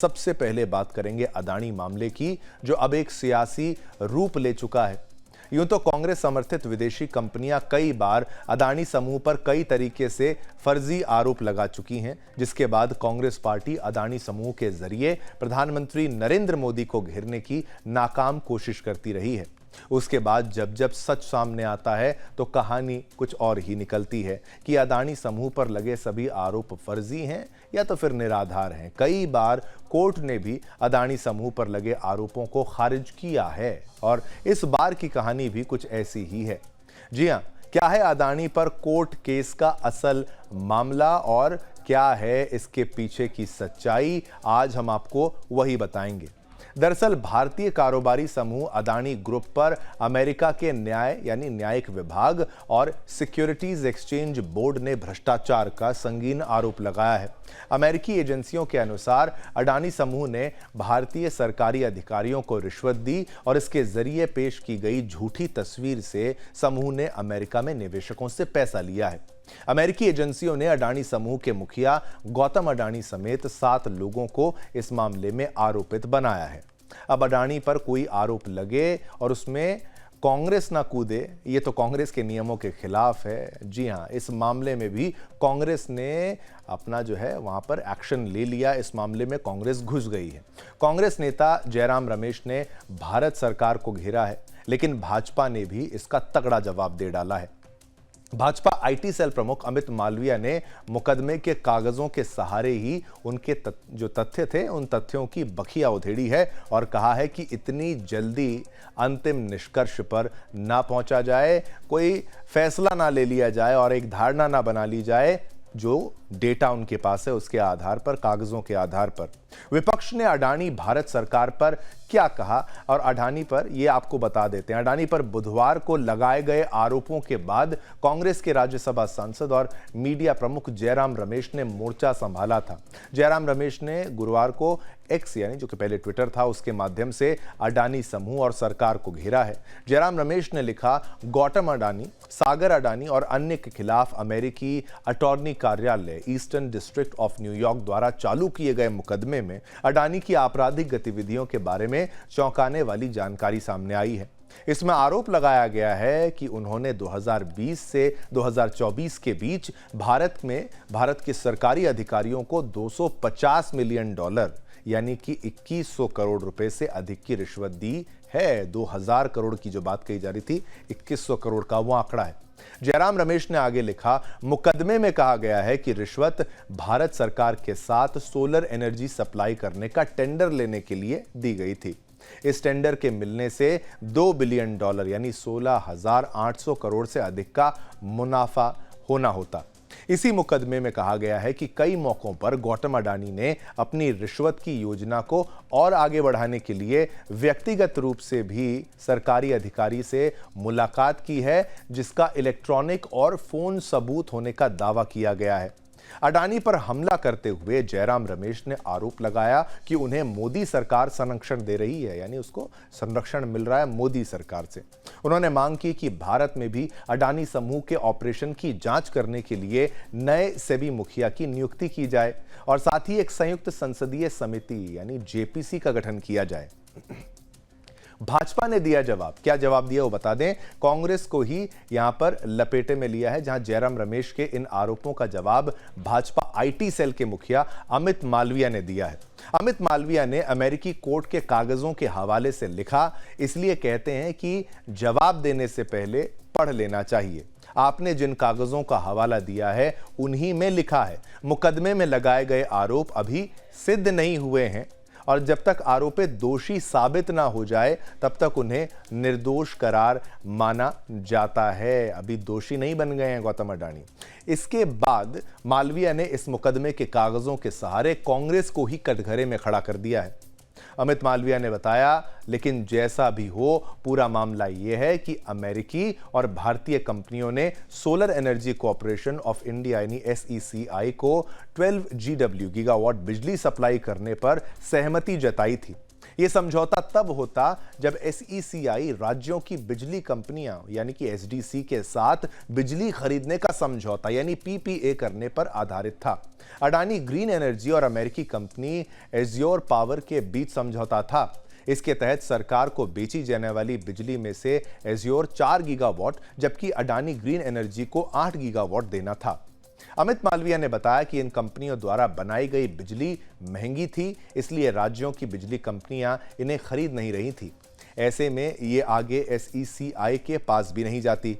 सबसे पहले बात करेंगे अदानी मामले की, जो अब एक सियासी रूप ले चुका है। यूं तो कांग्रेस समर्थित विदेशी कंपनियां कई बार अदानी समूह पर कई तरीके से फर्जी आरोप लगा चुकी हैं, जिसके बाद कांग्रेस पार्टी अदानी समूह के जरिए प्रधानमंत्री नरेंद्र मोदी को घेरने की नाकाम कोशिश करती रही है। उसके बाद जब जब सच सामने आता है तो कहानी कुछ और ही निकलती है कि अदानी समूह पर लगे सभी आरोप फर्जी हैं या तो फिर निराधार हैं। कई बार कोर्ट ने भी अदानी समूह पर लगे आरोपों को खारिज किया है और इस बार की कहानी भी कुछ ऐसी ही है। जी हां, क्या है अदानी पर कोर्ट केस का असल मामला और क्या है इसके पीछे की सच्चाई, आज हम आपको वही बताएंगे। दरअसल भारतीय कारोबारी समूह अदानी ग्रुप पर अमेरिका के न्यायिक विभाग और सिक्योरिटीज एक्सचेंज बोर्ड ने भ्रष्टाचार का संगीन आरोप लगाया है। अमेरिकी एजेंसियों के अनुसार अडानी समूह ने भारतीय सरकारी अधिकारियों को रिश्वत दी और इसके जरिए पेश की गई झूठी तस्वीर से समूह ने अमेरिका में निवेशकों से पैसा लिया है। अमेरिकी एजेंसियों ने अडानी समूह के मुखिया गौतम अडानी समेत 7 लोगों को इस मामले में आरोपित बनाया है। अब अडानी पर कोई आरोप लगे और उसमें कांग्रेस ना कूदे, ये तो कांग्रेस के नियमों के खिलाफ है। जी हां, इस मामले में भी कांग्रेस ने अपना वहां पर एक्शन ले लिया। इस मामले में कांग्रेस घुस गई है। कांग्रेस नेता जयराम रमेश ने भारत सरकार को घेरा है, लेकिन भाजपा ने भी इसका तगड़ा जवाब दे डाला है। भाजपा आईटी सेल प्रमुख अमित मालविया ने मुकदमे के कागजों के सहारे ही उनके जो तथ्य थे उन तथ्यों की बखिया उधेड़ी है और कहा है कि इतनी जल्दी अंतिम निष्कर्ष पर ना पहुंचा जाए, कोई फैसला ना ले लिया जाए और एक धारणा ना बना ली जाए जो डेटा उनके पास है उसके आधार पर, कागजों के आधार पर। विपक्ष ने अडानी भारत सरकार पर क्या कहा और अडानी पर यह आपको बता देते हैं। अडानी पर बुधवार को लगाए गए आरोपों के बाद कांग्रेस के राज्यसभा सांसद और मीडिया प्रमुख जयराम रमेश ने मोर्चा संभाला था। जयराम रमेश ने गुरुवार को एक्स जो कि पहले ट्विटर था उसके माध्यम से अडानी समूह और सरकार को घेरा है। जयराम रमेश ने लिखा, गौतम अडानी, सागर अडानी और अन्य के खिलाफ अमेरिकी अटॉर्नी कार्यालय ईस्टर्न डिस्ट्रिक्ट ऑफ न्यूयॉर्क द्वारा चालू किए गए मुकदमे में अडानी की आपराधिक गतिविधियों के बारे में चौंकाने वाली जानकारी सामने आई है। इसमें आरोप लगाया गया है कि उन्होंने 2020 से 2024 के बीच भारत के सरकारी अधिकारियों को $250 मिलियन यानी कि 2100 करोड़ रुपए से अधिक की रिश्वत दी है। 2000 करोड़ की जो बात कही जा रही थी, 2100 करोड़ का वो आंकड़ा है। जयराम रमेश ने आगे लिखा, मुकदमे में कहा गया है कि रिश्वत भारत सरकार के साथ सोलर एनर्जी सप्लाई करने का टेंडर लेने के लिए दी गई थी। इस टेंडर के मिलने से $2 बिलियन यानी 16,800 करोड़ से अधिक का मुनाफा होना होता। इसी मुकदमे में कहा गया है कि कई मौकों पर गौतम अडानी ने अपनी रिश्वत की योजना को और आगे बढ़ाने के लिए व्यक्तिगत रूप से भी सरकारी अधिकारी से मुलाकात की है, जिसका इलेक्ट्रॉनिक और फोन सबूत होने का दावा किया गया है। अडानी पर हमला करते हुए जयराम रमेश ने आरोप लगाया कि उन्हें मोदी सरकार संरक्षण दे रही है, यानी उसको संरक्षण मिल रहा है मोदी सरकार से। उन्होंने मांग की कि भारत में भी अडानी समूह के ऑपरेशन की जांच करने के लिए नए सेबी मुखिया की नियुक्ति की जाए और साथ ही एक संयुक्त संसदीय समिति यानी जेपीसी का गठन किया जाए। भाजपा ने दिया जवाब। क्या जवाब दिया वो बता दें। कांग्रेस को ही यहां पर लपेटे में लिया है, जहां जयराम रमेश के इन आरोपों का जवाब भाजपा आईटी सेल के मुखिया अमित मालविया ने दिया है। अमित मालविया ने अमेरिकी कोर्ट के कागजों के हवाले से लिखा, इसलिए कहते हैं कि जवाब देने से पहले पढ़ लेना चाहिए। आपने जिन कागजों का हवाला दिया है उन्हीं में लिखा है, मुकदमे में लगाए गए आरोप अभी सिद्ध नहीं हुए हैं और जब तक आरोपित दोषी साबित ना हो जाए तब तक उन्हें निर्दोष करार माना जाता है। अभी दोषी नहीं बन गए हैं गौतम अडानी। इसके बाद मालविया ने इस मुकदमे के कागजों के सहारे कांग्रेस को ही कटघरे में खड़ा कर दिया है। अमित मालविया ने बताया, लेकिन जैसा भी हो, पूरा मामला यह है कि अमेरिकी और भारतीय कंपनियों ने solar energy corporation of India यानी SECI को 12 गीगावाट बिजली सप्लाई करने पर सहमति जताई थी। यह समझौता तब होता जब एसईसीआई राज्यों की बिजली कंपनियां यानी कि एसडीसी के साथ बिजली खरीदने का समझौता यानी पीपीए करने पर आधारित था। अडानी ग्रीन एनर्जी और अमेरिकी कंपनी एज्योर पावर के बीच समझौता था। इसके तहत सरकार को बेची जाने वाली बिजली में से एज्योर 4 गीगावाट जबकि अडानी ग्रीन एनर्जी को 8 गीगावाट देना था। अमित मालवीय ने बताया कि इन कंपनियों द्वारा बनाई गई बिजली महंगी थी, इसलिए राज्यों की बिजली कंपनियां इन्हें खरीद नहीं रही थी। ऐसे में ये आगे एसईसीआई के पास भी नहीं जाती।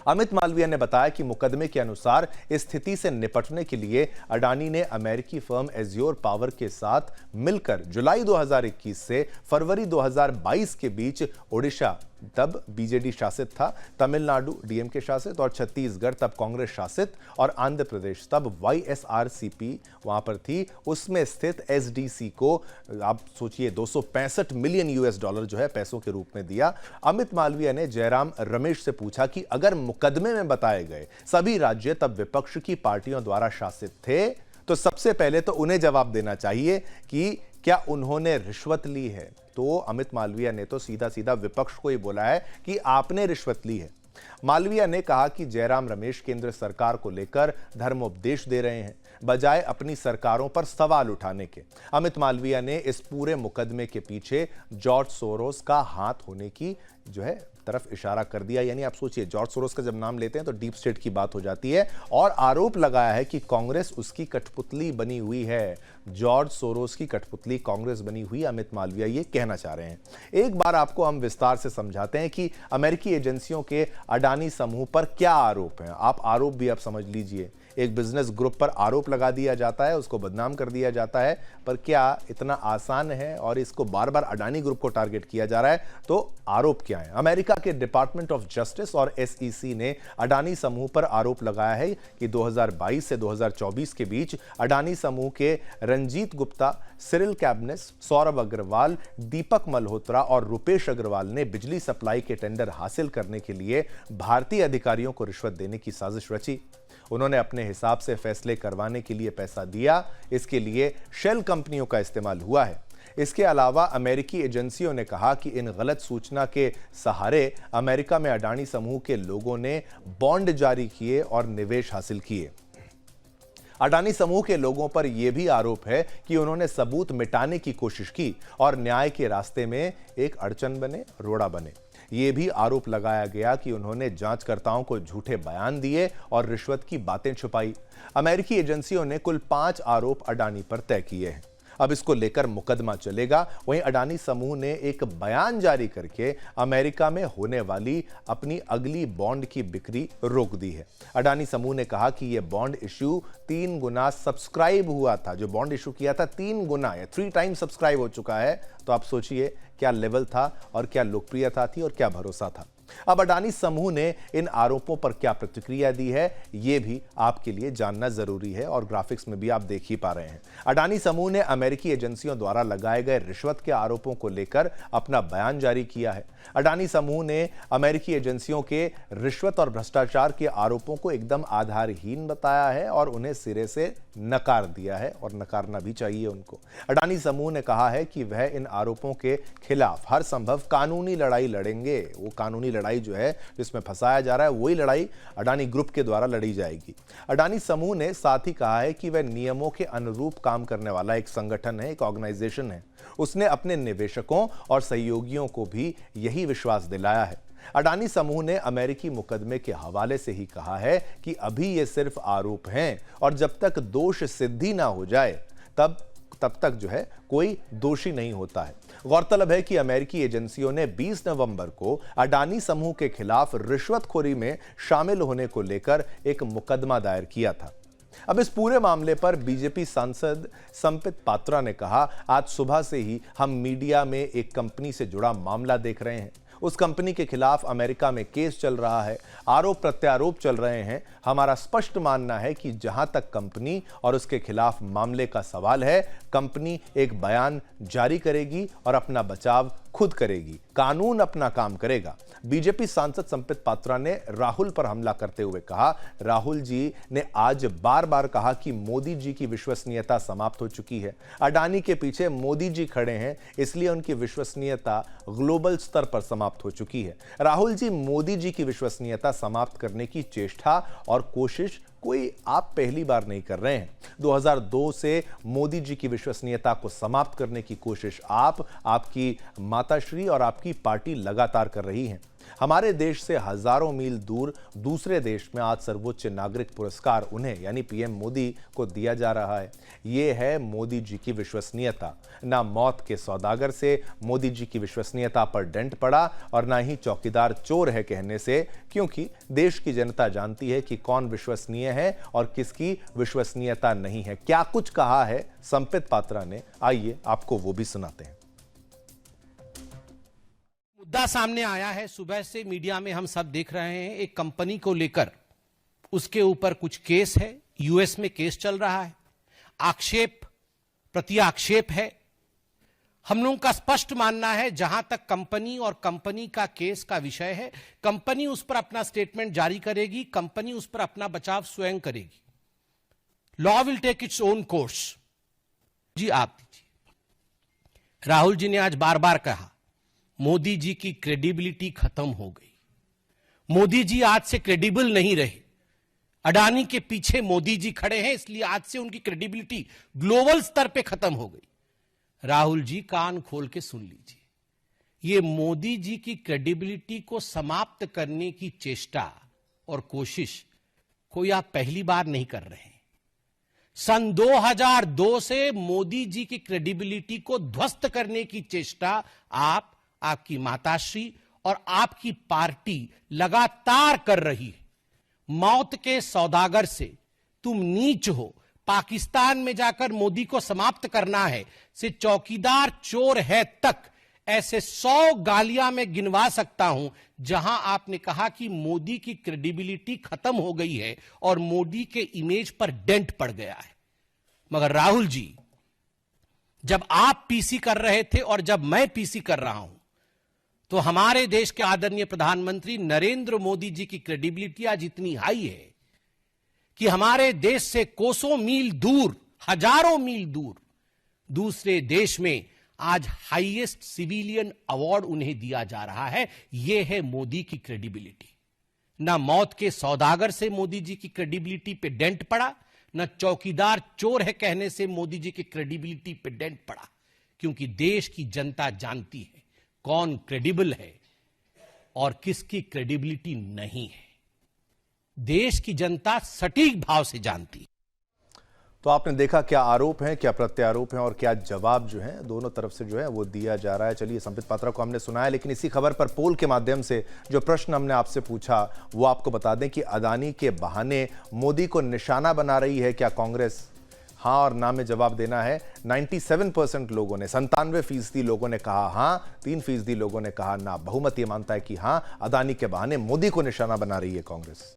अमित मालवीय ने बताया कि मुकदमे के अनुसार इस स्थिति से निपटने के लिए अडानी ने अमेरिकी फर्म एज्योर पावर के साथ मिलकर जुलाई 2021 से फरवरी 2022 के बीच ओडिशा, तब बीजेडी शासित था, तमिलनाडु डीएमके शासित और छत्तीसगढ़ तब कांग्रेस शासित और आंध्र प्रदेश तब वाईएसआरसीपी वहां पर थी, उसमें स्थित एसडीसी को आप सोचिए 265 मिलियन यूएस डॉलर जो है पैसों के रूप में दिया। अमित मालवीय ने जयराम रमेश से पूछा कि अगर मुकदमे में बताए गए सभी राज्य तब विपक्ष की पार्टियों द्वारा शासित थे तो सबसे पहले तो उन्हें जवाब देना चाहिए कि क्या उन्होंने रिश्वत ली है। तो अमित मालवीय ने तो सीधा सीधा विपक्ष को ही बोला है कि आपने रिश्वत ली है। मालवीय ने कहा कि जयराम रमेश केंद्र सरकार को लेकर धर्मोपदेश दे रहे हैं बजाय अपनी सरकारों पर सवाल उठाने के। अमित मालवीय ने इस पूरे मुकदमे के पीछे जॉर्ज सोरोस का हाथ होने की जो है तरफ इशारा कर दिया। यानी आप सोचिए, जॉर्ज सोरोस का जब नाम लेते हैं तो डीप स्टेट की बात हो जाती है और आरोप लगाया है कि कांग्रेस उसकी कठपुतली बनी हुई है। जॉर्ज सोरोस की कठपुतली कांग्रेस बनी हुई, अमित मालवीय ये कहना चाह रहे हैं। एक बार आपको हम विस्तार से समझाते हैं कि अमेरिकी एजेंसियों के अडानी समूह पर क्या आरोप हैं। आप आरोप भी आप समझ लीजिए। एक बिजनेस ग्रुप पर आरोप लगा दिया जाता है, उसको बदनाम कर दिया जाता है, पर क्या इतना आसान है और इसको बार बार अडानी ग्रुप को टारगेट किया जा रहा है? तो आरोप क्या है? अमेरिका के डिपार्टमेंट ऑफ जस्टिस और एसईसी ने अडानी समूह पर आरोप लगाया है कि 2022 से 2024 के बीच अडानी समूह के रंजीत गुप्ता, सिरिल कैबनेस, सौरभ अग्रवाल, दीपक मल्होत्रा और रुपेश अग्रवाल ने बिजली सप्लाई के टेंडर हासिल करने के लिए भारतीय अधिकारियों को रिश्वत देने की साजिश रची। उन्होंने अपने हिसाब से फैसले करवाने के लिए पैसा दिया, इसके लिए शेल कंपनियों का इस्तेमाल हुआ है। इसके अलावा अमेरिकी एजेंसियों ने कहा कि इन गलत सूचना के सहारे अमेरिका में अडानी समूह के लोगों ने बॉन्ड जारी किए और निवेश हासिल किए। अडानी समूह के लोगों पर यह भी आरोप है कि उन्होंने सबूत मिटाने की कोशिश की और न्याय के रास्ते में एक अड़चन बने, रोड़ा बने। यह भी आरोप लगाया गया कि उन्होंने जांचकर्ताओं को झूठे बयान दिए और रिश्वत की बातें छुपाई। अमेरिकी एजेंसियों ने कुल 5 आरोप अडानी पर तय किए हैं। अब इसको लेकर मुकदमा चलेगा। वहीं अडानी समूह ने एक बयान जारी करके अमेरिका में होने वाली अपनी अगली बॉन्ड की बिक्री रोक दी है। अडानी समूह ने कहा कि यह बॉन्ड इश्यू 3 गुना सब्सक्राइब हुआ था। जो बॉन्ड इश्यू किया था 3 गुना या 3 टाइम सब्सक्राइब हो चुका है। तो आप सोचिए क्या लेवल था और क्या लोकप्रियता थी और क्या भरोसा था। अब अडानी समूह ने इन आरोपों पर क्या प्रतिक्रिया दी है, यह भी आपके लिए जानना जरूरी है और ग्राफिक्स में भी आप देख ही पा रहे हैं। अडानी समूह ने अमेरिकी एजेंसियों द्वारा लगाए गए रिश्वत के आरोपों को लेकर अपना बयान जारी किया है। अडानी समूह ने अमेरिकी एजेंसियों के रिश्वत और भ्रष्टाचार के आरोपों को एकदम आधारहीन बताया है और उन्हें सिरे से नकार दिया है और नकारना भी चाहिए उनको। अडानी समूह ने कहा है कि वह इन आरोपों के खिलाफ हर संभव कानूनी लड़ाई लड़ेंगे। वो कानूनी लड़ाई जो है जिसमें फंसाया जा रहा है वही लड़ाई अडानी ग्रुप के द्वारा लड़ी जाएगी। अडानी समूह ने साथ ही कहा है कि वह नियमों के अनुरूप काम करने वाला एक संगठन है, एक ऑर्गेनाइजेशन है। उसने अपने निवेशकों और सहयोगियों को भी यही विश्वास दिलाया है। अडानी समूह ने अमेरिकी मुकदमे के हवाले से ही कहा है कि अभी ये सिर्फ आरोप हैं और जब तक दोष सिद्धि ना हो जाए तब तक जो है कोई दोषी नहीं होता है। गौरतलब है कि अमेरिकी एजेंसियों ने 20 नवंबर को अडानी समूह के खिलाफ रिश्वतखोरी में शामिल होने को लेकर एक मुकदमा दायर किया था। अब इस पूरे मामले पर बीजेपी सांसद संबित पात्रा ने कहा, आज सुबह से ही हम मीडिया में एक कंपनी से जुड़ा मामला देख रहे हैं। उस कंपनी के खिलाफ अमेरिका में केस चल रहा है, आरोप प्रत्यारोप चल रहे हैं। हमारा स्पष्ट मानना है कि जहां तक कंपनी और उसके खिलाफ मामले का सवाल है, कंपनी एक बयान जारी करेगी और अपना बचाव खुद करेगी, कानून अपना काम करेगा। बीजेपी सांसद संबित पात्रा ने राहुल पर हमला करते हुए कहा, राहुल जी ने आज बार बार कहा कि मोदी जी की विश्वसनीयता समाप्त हो चुकी है। अडानी के पीछे मोदी जी खड़े हैं, इसलिए उनकी विश्वसनीयता ग्लोबल स्तर पर समाप्त हो चुकी है। राहुल जी मोदी जी की विश्वसनीयता समाप्त करने की चेष्टा और कोशिश कोई आप पहली बार नहीं कर रहे हैं। 2002 से मोदी जी की विश्वसनीयता को समाप्त करने की कोशिश आपकी माताश्री और आपकी पार्टी लगातार कर रही है। हमारे देश से हजारों मील दूर दूसरे देश में आज सर्वोच्च नागरिक पुरस्कार उन्हें यानी पीएम मोदी को दिया जा रहा है। यह है मोदी जी की विश्वसनीयता। ना मौत के सौदागर से मोदी जी की विश्वसनीयता पर डेंट पड़ा और ना ही चौकीदार चोर है कहने से, क्योंकि देश की जनता जानती है कि कौन विश्वसनीय है और किसकी विश्वसनीयता नहीं है। क्या कुछ कहा है संबित पात्रा ने, आइए आपको वो भी सुनाते हैं। मुद्दा सामने आया है, सुबह से मीडिया में हम सब देख रहे हैं, एक कंपनी को लेकर उसके ऊपर कुछ केस है, यूएस में केस चल रहा है, आक्षेप प्रति आक्षेप है। हम लोगों का स्पष्ट मानना है, जहां तक कंपनी और कंपनी का केस का विषय है, कंपनी उस पर अपना स्टेटमेंट जारी करेगी, कंपनी उस पर अपना बचाव स्वयं करेगी। Law will take its own course. जी आप दीजिए। राहुल जी ने आज बार बार कहा मोदी जी की क्रेडिबिलिटी खत्म हो गई, मोदी जी आज से क्रेडिबल नहीं रहे, अडानी के पीछे मोदी जी खड़े हैं, इसलिए आज से उनकी क्रेडिबिलिटी ग्लोबल स्तर पे खत्म हो गई। राहुल जी कान खोल के सुन लीजिए, ये मोदी जी की क्रेडिबिलिटी को समाप्त करने की चेष्टा और कोशिश कोई आप पहली बार नहीं कर रहे हैं। सन 2002 से मोदी जी की क्रेडिबिलिटी को ध्वस्त करने की चेष्टा आपकी माताश्री और आपकी पार्टी लगातार कर रही है। मौत के सौदागर से तुम नीच हो, पाकिस्तान में जाकर मोदी को समाप्त करना है, से चौकीदार चोर है तक, ऐसे 100 गालियां मैं गिनवा सकता हूं जहां आपने कहा कि मोदी की क्रेडिबिलिटी खत्म हो गई है और मोदी के इमेज पर डेंट पड़ गया है। मगर राहुल जी, जब आप पीसी कर रहे थे और जब मैं पीसी कर रहा हूं, तो हमारे देश के आदरणीय प्रधानमंत्री नरेंद्र मोदी जी की क्रेडिबिलिटी आज इतनी हाई है कि हमारे देश से कोसों मील दूर, हजारों मील दूर दूसरे देश में आज हाईएस्ट सिविलियन अवार्ड उन्हें दिया जा रहा है। यह है मोदी की क्रेडिबिलिटी। ना मौत के सौदागर से मोदी जी की क्रेडिबिलिटी पे डेंट पड़ा, न चौकीदार चोर है कहने से मोदी जी की क्रेडिबिलिटी पे डेंट पड़ा, क्योंकि देश की जनता जानती है कौन क्रेडिबल है और किसकी क्रेडिबिलिटी नहीं है। देश की जनता सटीक भाव से जानती है। तो आपने देखा क्या आरोप हैं, क्या प्रत्यारोप हैं और क्या जवाब जो है दोनों तरफ से जो है वो दिया जा रहा है। चलिए, संबित पात्रा को हमने सुनाया, लेकिन इसी खबर पर पोल के माध्यम से जो प्रश्न हमने आपसे पूछा वो आपको बता दें कि अदानी के बहाने मोदी को निशाना बना रही है क्या कांग्रेस? हाँ और ना में जवाब देना है। 97% लोगों ने, 97% लोगों ने कहा हाँ, 3% लोगों ने कहा ना। बहुमत ये मानता है कि हाँ, अदानी के बहाने मोदी को निशाना बना रही है कांग्रेस।